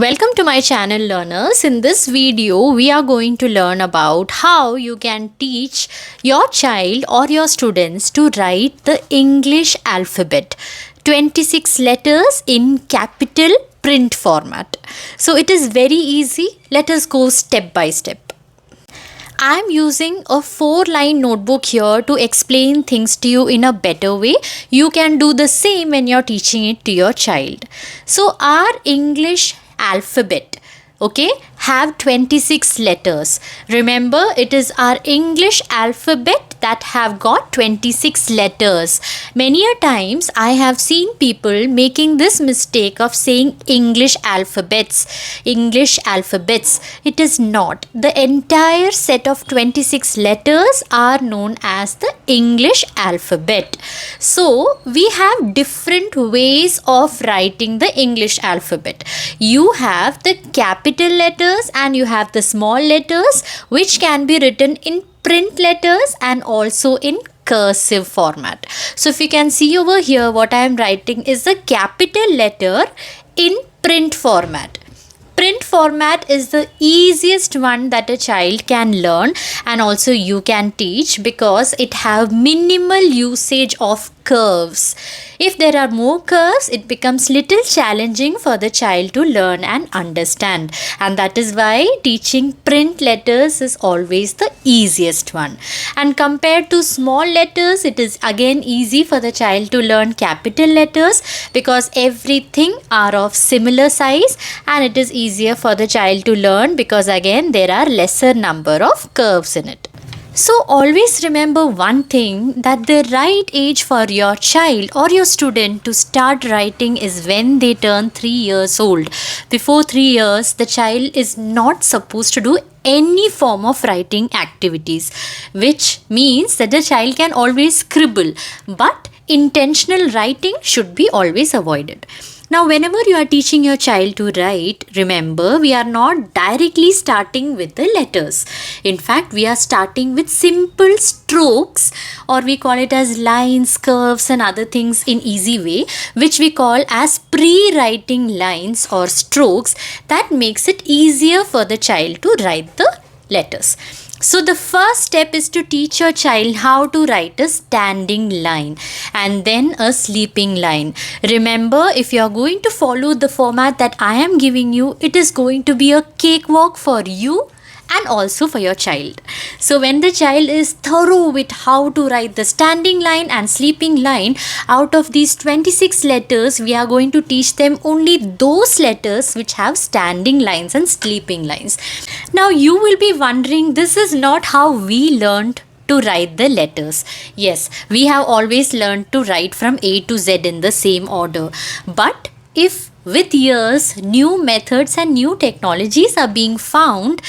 Welcome to my channel, learners. In this video we are going to learn about how you can teach your child or your students to write the English alphabet, 26 letters in capital print format. So it is very easy. Let us go step by step. I am using a 4-line notebook here to explain things to you in a better way. You can do the same when you're teaching it to your child. So our English alphabet, okay, have 26 letters. Remember, it is our English alphabet that have got 26 letters. Many a times I have seen people making this mistake of saying English alphabets. It is not. The entire set of 26 letters are known as the English alphabet. So we have different ways of writing the English alphabet. You have the capital letters and you have the small letters, which can be written in print letters and also in cursive format. So if you can see over here, what I am writing is the capital letter in print format. Print format is the easiest one that a child can learn and also you can teach because it have minimal usage of curves. If there are more curves, it becomes little challenging for the child to learn and understand. And that is why teaching print letters is always the easiest one. And compared to small letters, it is again easy for the child to learn capital letters because everything are of similar size, and it is easier for the child to learn because again there are lesser number of curves in it. So always remember one thing, that the right age for your child or your student to start writing is when they turn 3 years old. Before 3 years, the child is not supposed to do any form of writing activities, which means that the child can always scribble, but intentional writing should be always avoided. Now, whenever you are teaching your child to write, remember, we are not directly starting with the letters. In fact, we are starting with simple strokes, or we call it as lines, curves and other things in easy way, which we call as pre-writing lines or strokes that makes it easier for the child to write the letters. So the first step is to teach your child how to write a standing line and then a sleeping line. Remember, if you are going to follow the format that I am giving you, it is going to be a cakewalk for you and also for your child. So when the child is thorough with how to write the standing line and sleeping line, out of these 26 letters, we are going to teach them only those letters which have standing lines and sleeping lines. Now you will be wondering, this is not how we learned to write the letters. Yes, we have always learned to write from A to Z in the same order. But if with years, new methods and new technologies are being found,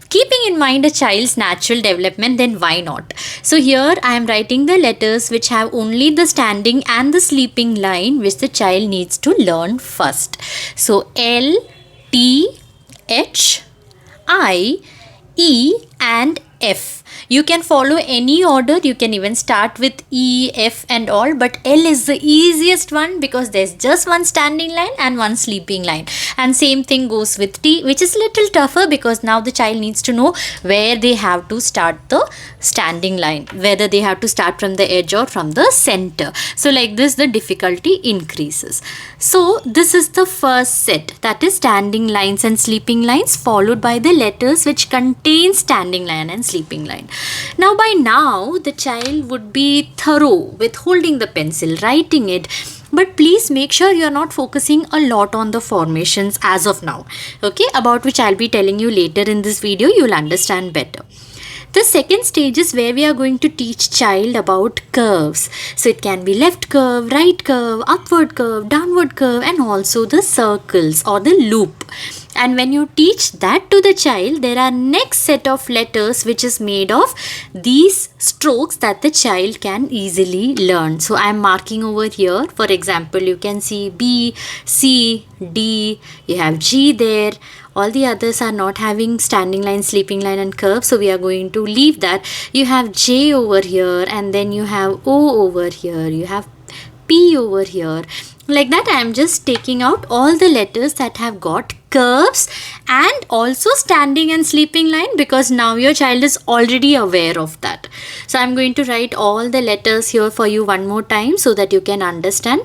keeping in mind a child's natural development, then why not? So here I am writing the letters which have only the standing and the sleeping line, which the child needs to learn first. So L, T, H, I, E and F. You can follow any order. You can even start with E, F and all, but L is the easiest one because there's just one standing line and one sleeping line. And same thing goes with T, which is little tougher because now the child needs to know where they have to start the standing line, whether they have to start from the edge or from the center. So like this, the difficulty increases. So this is the first set, that is standing lines and sleeping lines, followed by the letters which contain standing line and sleeping line. Now by now the child would be thorough with holding the pencil, writing it, but please make sure you are not focusing a lot on the formations as of now, okay, about which I'll be telling you later in this video. You'll understand better. The second stage is where we are going to teach child about curves. So it can be left curve, right curve, upward curve, downward curve, and also the circles or the loop. And when you teach that to the child, there are next set of letters which is made of these strokes that the child can easily learn. So I am marking over here. For example, you can see B, C, D, you have G there. All the others are not having standing line, sleeping line and curve. So we are going to leave that. You have J over here and then you have O over here. You have P over here. Like that, I am just taking out all the letters that have got curves and also standing and sleeping line, because now your child is already aware of that. So I'm going to write all the letters here for you one more time so that you can understand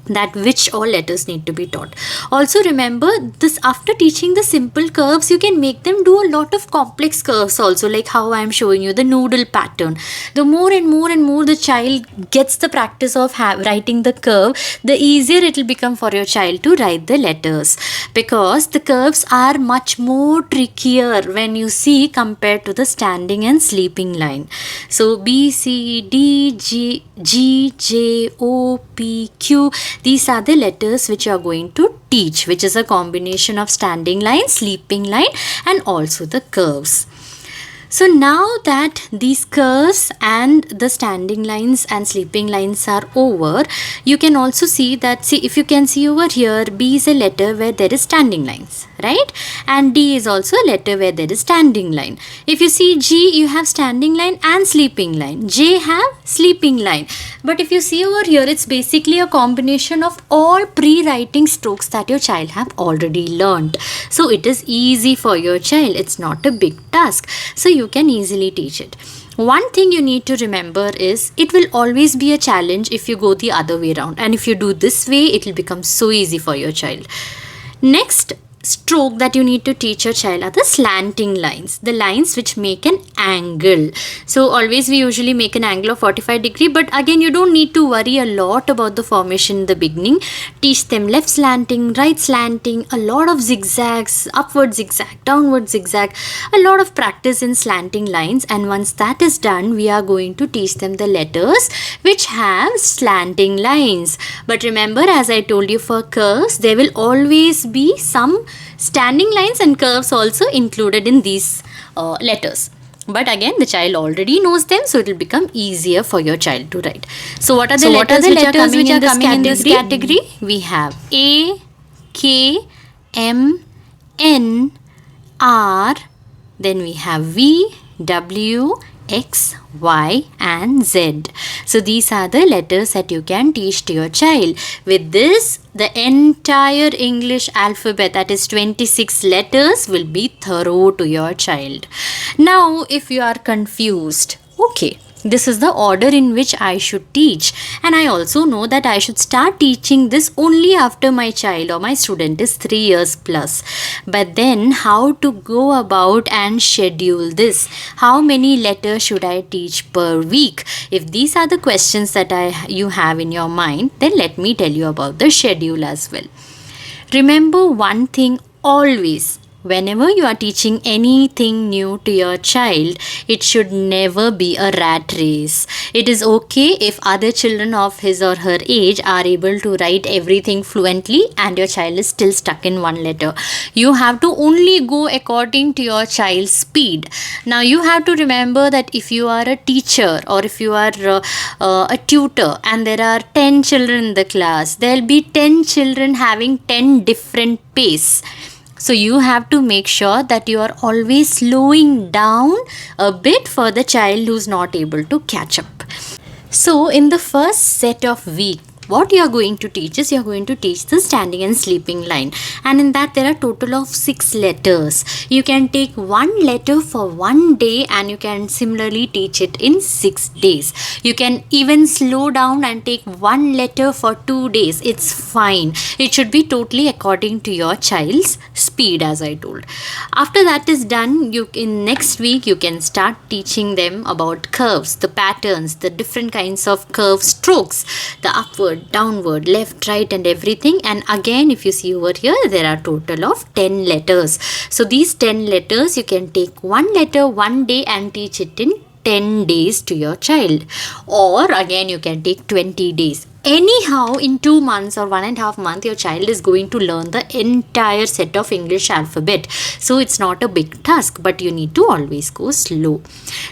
that which all letters need to be taught. Also remember this, after teaching the simple curves, you can make them do a lot of complex curves also, like how I am showing you the noodle pattern. The more and more the child gets the practice of writing the curve, the easier it will become for your child to write the letters, because the curves are much more trickier when you see compared to the standing and sleeping line. So B, C, D, G, J, O, P, Q, these are the letters which you are going to teach, which is a combination of standing line, sleeping line, and also the curves. So now that these curves and the standing lines and sleeping lines are over, you can also see that, see, if you can see over here, B is a letter where there is standing lines, right? And D is also a letter where there is standing line. If you see G, you have standing line and sleeping line. J have sleeping line. But if you see over here, it's basically a combination of all pre-writing strokes that your child have already learned. So it is easy for your child. It's not a big task. So you can easily teach it. One thing you need to remember is it will always be a challenge if you go the other way around. And if you do this way, it will become so easy for your child. Next stroke that you need to teach your child are the slanting lines, the lines which make an angle. So always we usually make an angle of 45 degree, but again you don't need to worry a lot about the formation in the beginning. Teach them left slanting, right slanting, a lot of zigzags, upward zigzag, downward zigzag, a lot of practice in slanting lines. And once that is done, we are going to teach them the letters which have slanting lines. But remember, as I told you, for curves there will always be some standing lines and curves also included in these letters. But again, the child already knows them, so it will become easier for your child to write. So what are the letters which are coming in this category? We have A, K, M, N, R, then we have V, W, X, Y, and Z. So these are the letters that you can teach to your child. With this, the entire English alphabet, that is 26 letters, will be thorough to your child. Now, if you are confused, okay, this is the order in which I should teach, and I also know that I should start teaching this only after my child or my student is 3 years plus. But then how to go about and schedule this? How many letters should I teach per week? If these are the questions that you have in your mind, then let me tell you about the schedule as well. Remember one thing always. Whenever you are teaching anything new to your child, it should never be a rat race. It is okay if other children of his or her age are able to write everything fluently and your child is still stuck in one letter. You have to only go according to your child's speed. Now you have to remember that if you are a teacher or if you are a tutor and there are 10 children in the class, there will be 10 children having 10 different pace. So you have to make sure that you are always slowing down a bit for the child who's not able to catch up. So in the first set of week, what you are going to teach is you are going to teach the standing and sleeping line, and in that there are total of 6 letters. You can take one letter for one day and you can similarly teach it in 6 days. You can even slow down and take one letter for 2 days. It's fine. It should be totally according to your child's speed, as I told. After that is done, in next week you can start teaching them about curves, the patterns, the different kinds of curve strokes, the upward, downward, left, right, and everything. And again, if you see over here, there are total of 10 letters. So these 10 letters, you can take one letter one day and teach it in 10 days to your child. Or again, you can take 20 days. Anyhow, in 2 months or 1.5 months, your child is going to learn the entire set of English alphabet. So it's not a big task, but you need to always go slow.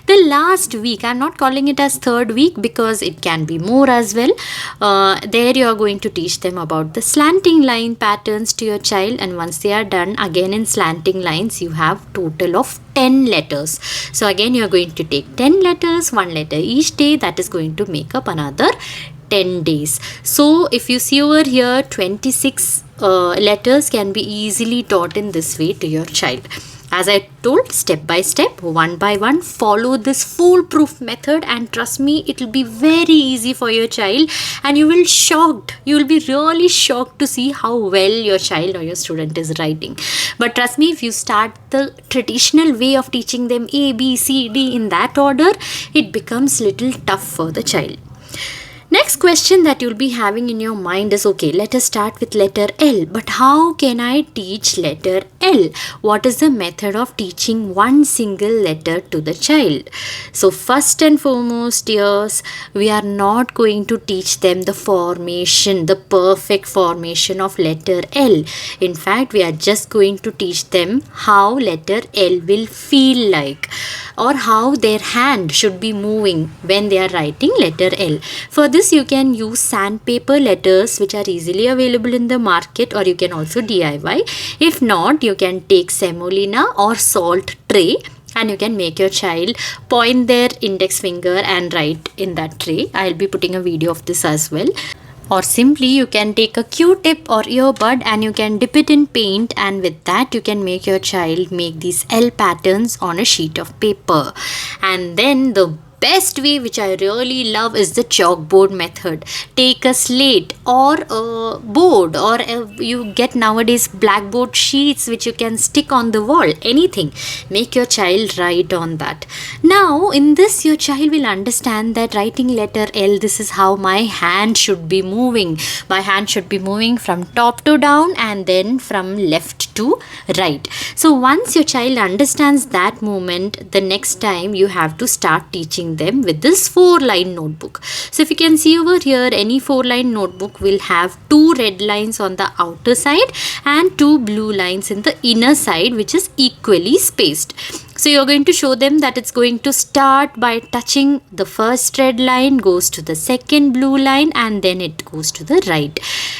The last week, I'm not calling it as third week because it can be more as well. There you are going to teach them about the slanting line patterns to your child. And once they are done, again in slanting lines, you have total of 10 letters. So again, you are going to take 10 letters, one letter each day. That is going to make up another 10 days. So if you see over here, 26 letters can be easily taught in this way to your child. As I told, step by step, one by one, follow this foolproof method, and trust me, it will be very easy for your child, and you will be really shocked to see how well your child or your student is writing. But trust me, if you start the traditional way of teaching them A, B, C, D in that order, it becomes little tough for the child. Next question that you'll be having in your mind is, okay, let us start with letter L. But how can I teach letter L? What is the method of teaching one single letter to the child? So first and foremost, dears, we are not going to teach them the formation, the perfect formation of letter L. In fact, we are just going to teach them how letter L will feel like, or how their hand should be moving when they are writing letter L. For this, you can use sandpaper letters, which are easily available in the market, or you can also DIY. If not, you can take semolina or salt tray, and you can make your child point their index finger and write in that tray. I'll be putting a video of this as well. Or simply you can take a Q-tip or earbud and you can dip it in paint, and with that you can make your child make these L patterns on a sheet of paper. And then the best way, which I really love, is the chalkboard method. Take a slate or a board, or you get nowadays blackboard sheets which you can stick on the wall, anything. Make your child write on that. Now in this, your child will understand that writing letter L, this is how my hand should be moving. My hand should be moving from top to down and then from left to right. So once your child understands that movement, the next time you have to start teaching them with this 4-line notebook. So if you can see over here, any 4-line notebook will have 2 red lines on the outer side and 2 blue lines in the inner side, which is equally spaced. So you're going to show them that it's going to start by touching the first red line, goes to the second blue line, and then it goes to the right.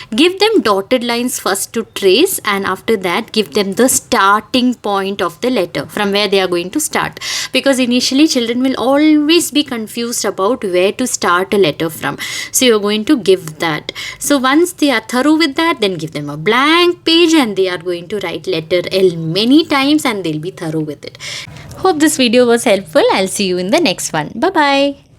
Give them dotted lines first to trace, and after that give them the starting point of the letter, from where they are going to start. Because initially children will always be confused about where to start a letter from. So you're going to give that. So once they are thorough with that, then give them a blank page and they are going to write letter L many times and they'll be thorough with it. Hope this video was helpful. I'll see you in the next one. Bye-bye.